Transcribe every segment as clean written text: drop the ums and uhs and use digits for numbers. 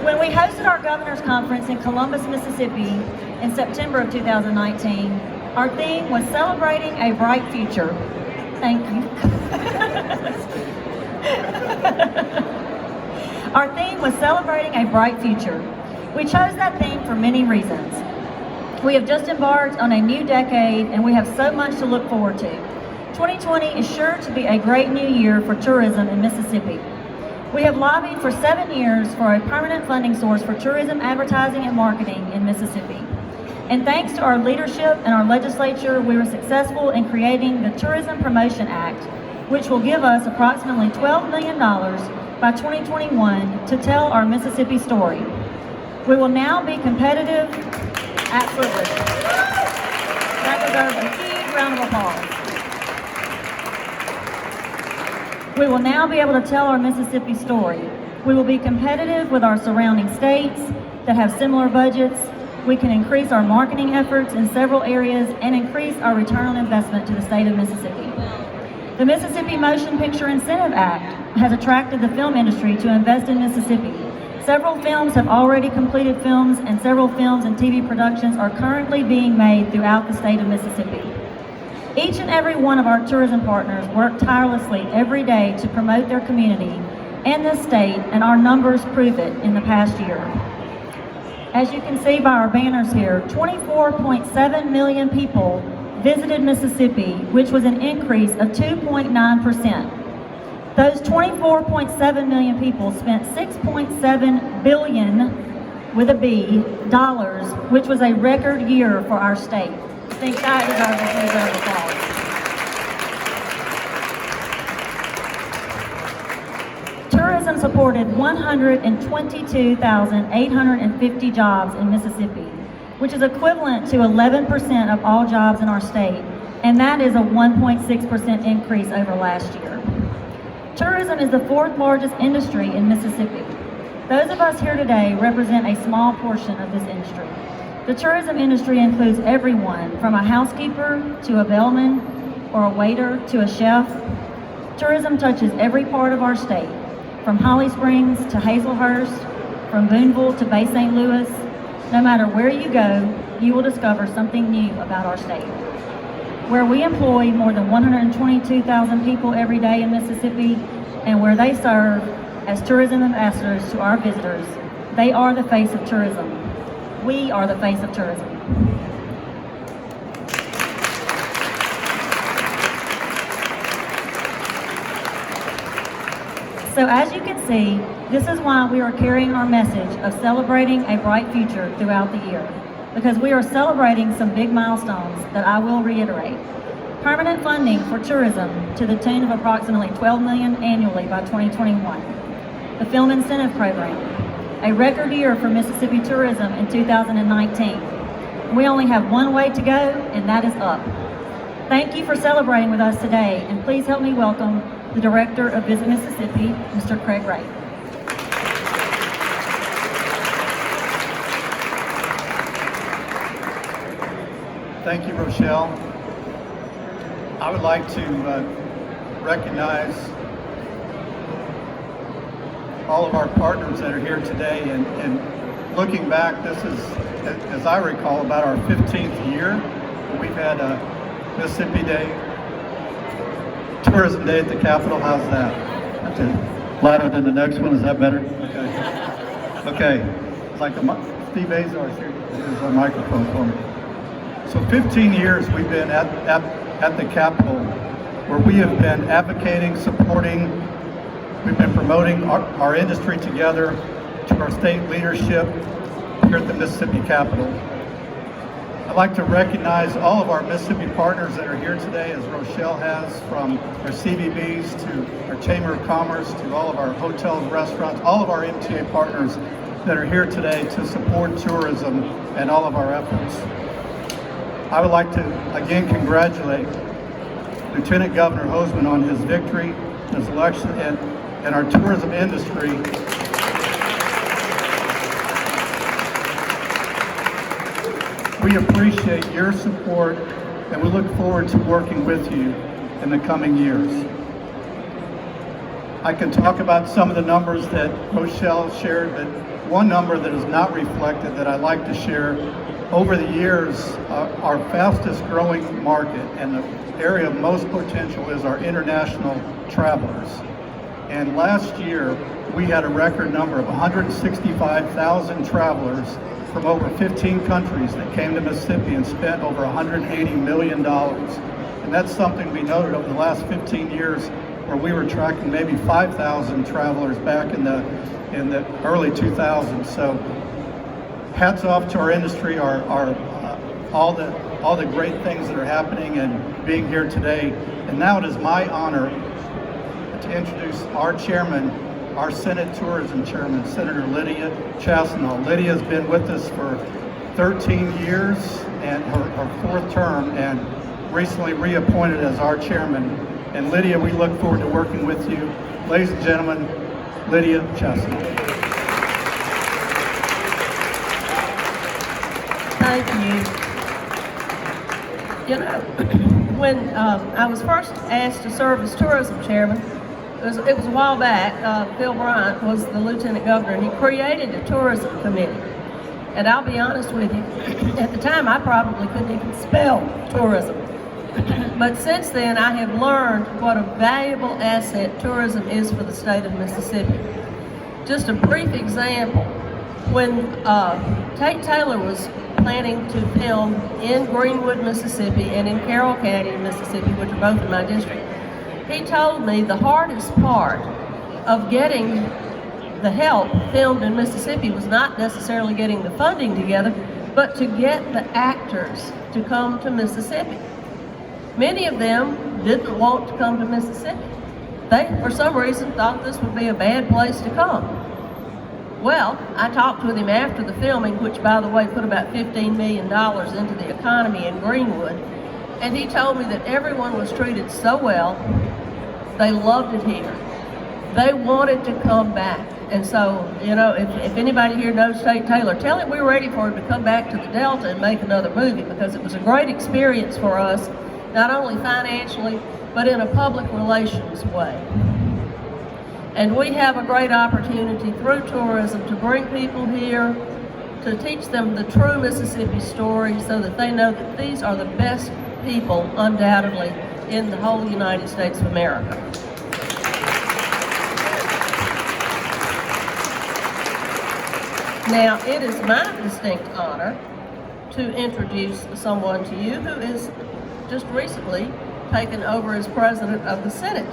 When we hosted our governor's conference in Columbus, Mississippi in September of 2019, our theme was celebrating a bright future. Thank you. Our theme was celebrating a bright future. We chose that theme for many reasons. We have just embarked on a new decade and we have so much to look forward to. 2020 is sure to be a great new year for tourism in Mississippi. We have lobbied for 7 years for a permanent funding source for tourism advertising and marketing in Mississippi. And thanks to our leadership and our legislature, we were successful in creating the Tourism Promotion Act, which will give us approximately $12 million by 2021 to tell our Mississippi story. We will now be competitive. Absolutely. That deserves a huge round of applause. We will now be able to tell our Mississippi story. We will be competitive with our surrounding states that have similar budgets. We can increase our marketing efforts in several areas and increase our return on investment to the state of Mississippi. The Mississippi Motion Picture Incentive Act has attracted the film industry to invest in Mississippi. Several films have already completed films, and several films and TV productions are currently being made throughout the state of Mississippi. Each and every one of our tourism partners work tirelessly every day to promote their community and this state, and our numbers prove it in the past year. As you can see by our banners here, 24.7 million people visited Mississippi, which was an increase of 2.9%. Those 24.7 million people spent $6.7 billion, with a B, dollars, which was a record year for our state. I think that deserves a huge round of applause. Tourism supported 122,850 jobs in Mississippi, which is equivalent to 11% of all jobs in our state, and that is a 1.6% increase over last year. Tourism is the 4th largest industry in Mississippi. Those of us here today represent a small portion of this industry. The tourism industry includes everyone from a housekeeper to a bellman or a waiter to a chef. Tourism touches every part of our state, from Holly Springs to Hazelhurst, from Boonville to Bay St. Louis. No matter where you go, you will discover something new about our state. Where we employ more than 122,000 people every day in Mississippi, and where they serve as tourism ambassadors to our visitors, they are the face of tourism. We are the face of tourism. So as you can see, this is why we are carrying our message of celebrating a bright future throughout the year, because we are celebrating some big milestones that I will reiterate. Permanent funding for tourism to the tune of approximately $12 million annually by 2021. The Film Incentive Program, a record year for Mississippi tourism in 2019. We only have one way to go, and that is up. Thank you for celebrating with us today, and please help me welcome the Director of Visit Mississippi, Mr. Craig Ray. Thank you, Rochelle. I would like to recognize all of our partners that are here today, and looking back, this is, as I recall, about our 15th year. We've had a Mississippi Day, Tourism Day at the Capitol. How's that? Okay. Louder than the next one, is that better? Okay. It's like Steve Azars here. Here's our microphone for me. So 15 years we've been at the Capitol, where we have been advocating, supporting, we've been promoting our industry together to our state leadership here at the Mississippi Capitol. I'd like to recognize all of our Mississippi partners that are here today, as Rochelle has, from our CVBs to our Chamber of Commerce to all of our hotels, restaurants, all of our MTA partners that are here today to support tourism and all of our efforts. I would like to again congratulate Lieutenant Governor Hosemann on his victory, his election, and our tourism industry. We appreciate your support, and we look forward to working with you in the coming years. I can talk about some of the numbers that Rochelle shared, but one number that is not reflected that I'd like to share. Over the years, our fastest growing market and the area of most potential is our international travelers. And last year, we had a record number of 165,000 travelers from over 15 countries that came to Mississippi and spent over $180 million. And that's something we noted over the last 15 years, where we were tracking maybe 5,000 travelers back in the early 2000s. So hats off to our industry, all the great things that are happening and being here today. And now it is my honor to introduce our chairman, our Senate Tourism Chairman, Senator Lydia Chasnow. Lydia has been with us for 13 years and her fourth term, and recently reappointed as our chairman. And Lydia, we look forward to working with you. Ladies and gentlemen, Lydia Chasnow. Thank you. You know, when I was first asked to serve as tourism chairman, it was a while back. Phil Bryant was the lieutenant governor, and he created a tourism committee. And I'll be honest with you, at the time I probably couldn't even spell tourism. But since then, I have learned what a valuable asset tourism is for the state of Mississippi. Just a brief example, when Tate Taylor was planning to film in Greenwood, Mississippi, and in Carroll County, Mississippi, which are both in my district, he told me the hardest part of getting the help filmed in Mississippi was not necessarily getting the funding together, but to get the actors to come to Mississippi. Many of them didn't want to come to Mississippi. They, for some reason, thought this would be a bad place to come. Well, I talked with him after the filming, which, by the way, put about $15 million into the economy in Greenwood, and he told me that everyone was treated so well. They loved it here. They wanted to come back. And so, you know, if anybody here knows Tate Taylor, tell him we're ready for him to come back to the Delta and make another movie, because it was a great experience for us, not only financially, but in a public relations way. And we have a great opportunity through tourism to bring people here, to teach them the true Mississippi story, so that they know that these are the best people, undoubtedly, in the whole United States of America. Now, it is my distinct honor to introduce someone to you who is just recently taken over as president of the Senate,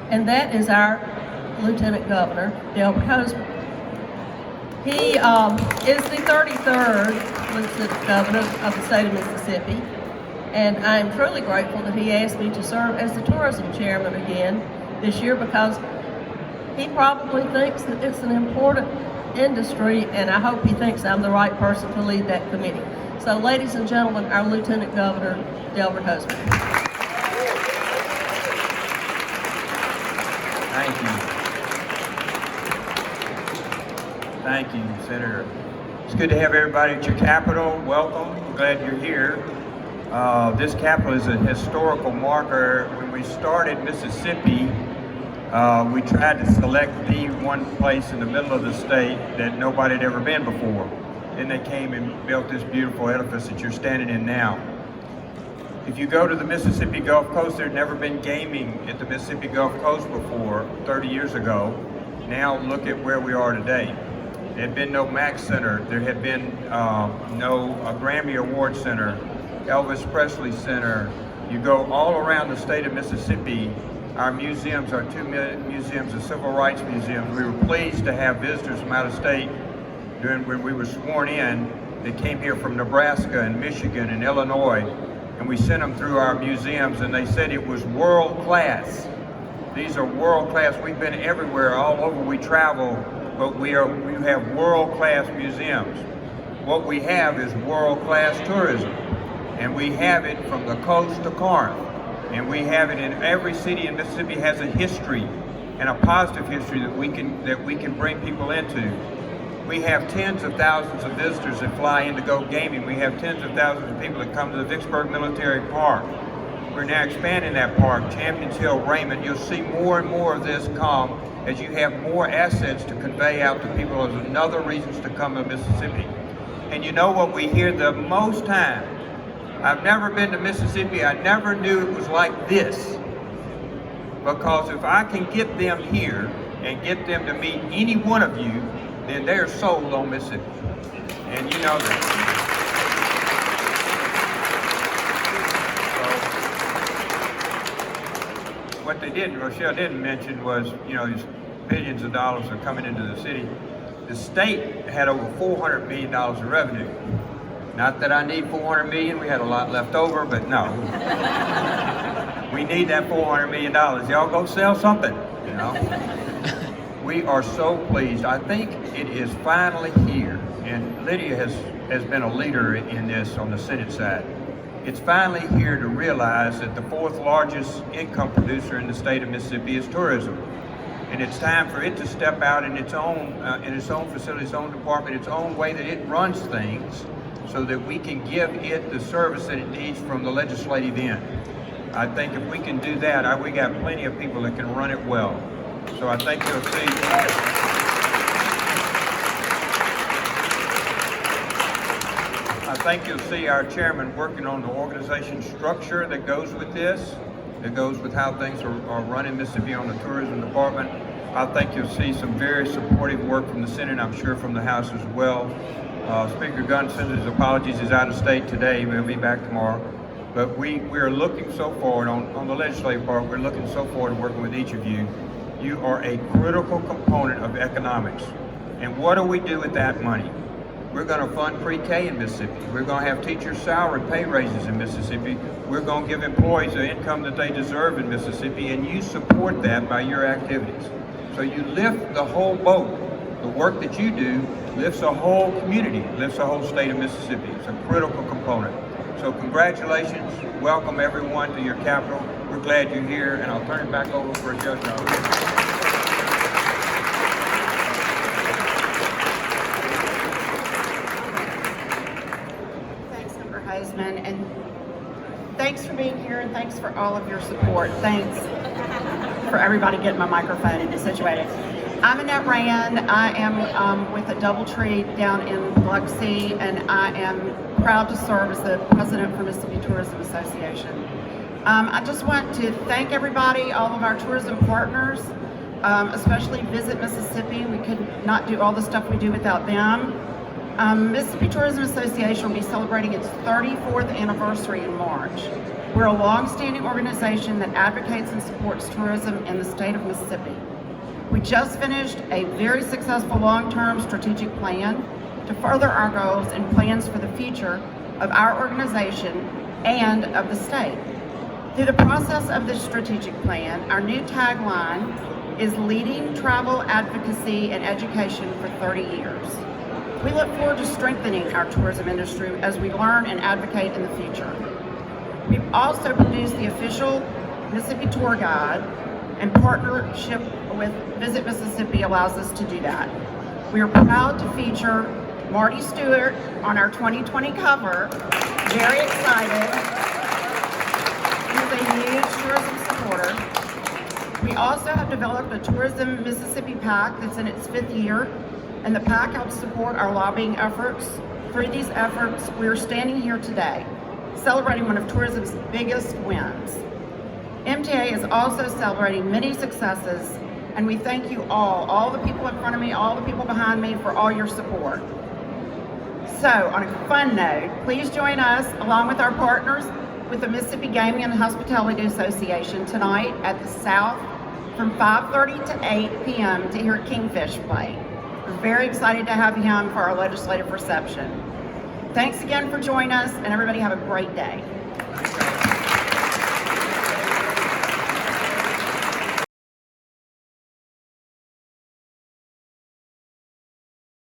and that is our Lieutenant Governor, Delbert Hosemann. He is the 33rd Lieutenant Governor of the state of Mississippi, and I am truly grateful that he asked me to serve as the tourism chairman again this year, because he probably thinks that it's an important industry, and I hope he thinks I'm the right person to lead that committee. So, ladies and gentlemen, our Lieutenant Governor, Delbert Hosemann. Thank you. Thank you, Senator. It's good to have everybody at your Capitol. Welcome. I'm glad you're here. This Capitol is a historical marker. When we started Mississippi, we tried to select the one place in the middle of the state that nobody had ever been before. Then they came and built this beautiful edifice that you're standing in now. If you go to the Mississippi Gulf Coast, there had never been gaming at the Mississippi Gulf Coast before 30 years ago. Now look at where we are today. There had been no Mack Center. There had been no Grammy Award Center, Elvis Presley Center. You go all around the state of Mississippi, our museums, our two museums, the Civil Rights Museum. We were pleased to have visitors from out of state when we were sworn in. They came here from Nebraska and Michigan and Illinois, and we sent them through our museums, and they said it was world class. These are world class. We've been everywhere, all over we travel, but we have world class museums. What we have is world class tourism, and we have it from the coast to Corinth, and we have it in every city in Mississippi. Has a history and a positive history that we can bring people into. We have tens of thousands of visitors that fly in to go gaming. We have tens of thousands of people that come to the Vicksburg Military Park. We're now expanding that park, Champions Hill, Raymond. You'll see more and more of this come. as you have more assets to convey out to people as another reasons to come to Mississippi. And you know what we hear the most time? I've never been to Mississippi. I never knew it was like this. Because if I can get them here and get them to meet any one of you, then they're sold on Mississippi. And you know that. So, what they did, Rochelle didn't mention was, you know, these billions of dollars are coming into the city. The state had over $400 million in revenue. Not that I need $400 million, we had a lot left over, but no. We need that $400 million. Y'all go sell something, you know? We are so pleased. I think it is finally here, and Lydia has been a leader in this on the Senate side. It's finally here to realize that the fourth largest income producer in the state of Mississippi is tourism. And it's time for it to step out in its own facility, its own department, its own way that it runs things, so that we can give it the service that it needs from the legislative end. I think if we can do that, we got plenty of people that can run it well. So I think you'll see. I think you'll see our chairman working on the organization structure that goes with this, that goes with how things are run in Mississippi on the tourism department. I think you'll see some very supportive work from the Senate, I'm sure from the House as well. Speaker Gunn sends his apologies, he's out of state today, he'll be back tomorrow. But we're looking so forward, on the legislative part, we're looking so forward to working with each of you. You are a critical component of economics. And what do we do with that money? We're going to fund pre-K in Mississippi. We're going to have teachers' salary pay raises in Mississippi. We're going to give employees the income that they deserve in Mississippi, and you support that by your activities. So you lift the whole boat. The work that you do lifts a whole community, lifts the whole state of Mississippi. It's a critical component. So congratulations, welcome everyone to your capital. We're glad you're here, and I'll turn it back over for Judge Roberts. Thanks, Member Heisman, and thanks for being here, and thanks for all of your support. Thanks for everybody getting my microphone situated. I'm Annette Rand. I am with the Doubletree down in Biloxi, and I am proud to serve as the president for Mississippi Tourism Association. I just want to thank everybody, all of our tourism partners, especially Visit Mississippi. We could not do all the stuff we do without them. Mississippi Tourism Association will be celebrating its 34th anniversary in March. We're a long-standing organization that advocates and supports tourism in the state of Mississippi. We just finished a very successful long-term strategic plan to further our goals and plans for the future of our organization and of the state. Through the process of this strategic plan, our new tagline is leading travel advocacy and education for 30 years. We look forward to strengthening our tourism industry as we learn and advocate in the future. We've also produced the official Mississippi Tour Guide, and partnership with Visit Mississippi allows us to do that. We are proud to feature Marty Stewart on our 2020 cover. Very excited. He's a huge tourism supporter. We also have developed a Tourism Mississippi PAC that's in its 5th year, and the PAC helps support our lobbying efforts. Through these efforts, we are standing here today, celebrating one of tourism's biggest wins. MTA is also celebrating many successes, and we thank you all the people in front of me, all the people behind me, for all your support. So, on a fun note, please join us, along with our partners, with the Mississippi Gaming and Hospitality Association tonight at the South from 5:30 to 8 p.m. to hear Kingfish play. We're very excited to have him for our legislative reception. Thanks again for joining us, and everybody have a great day.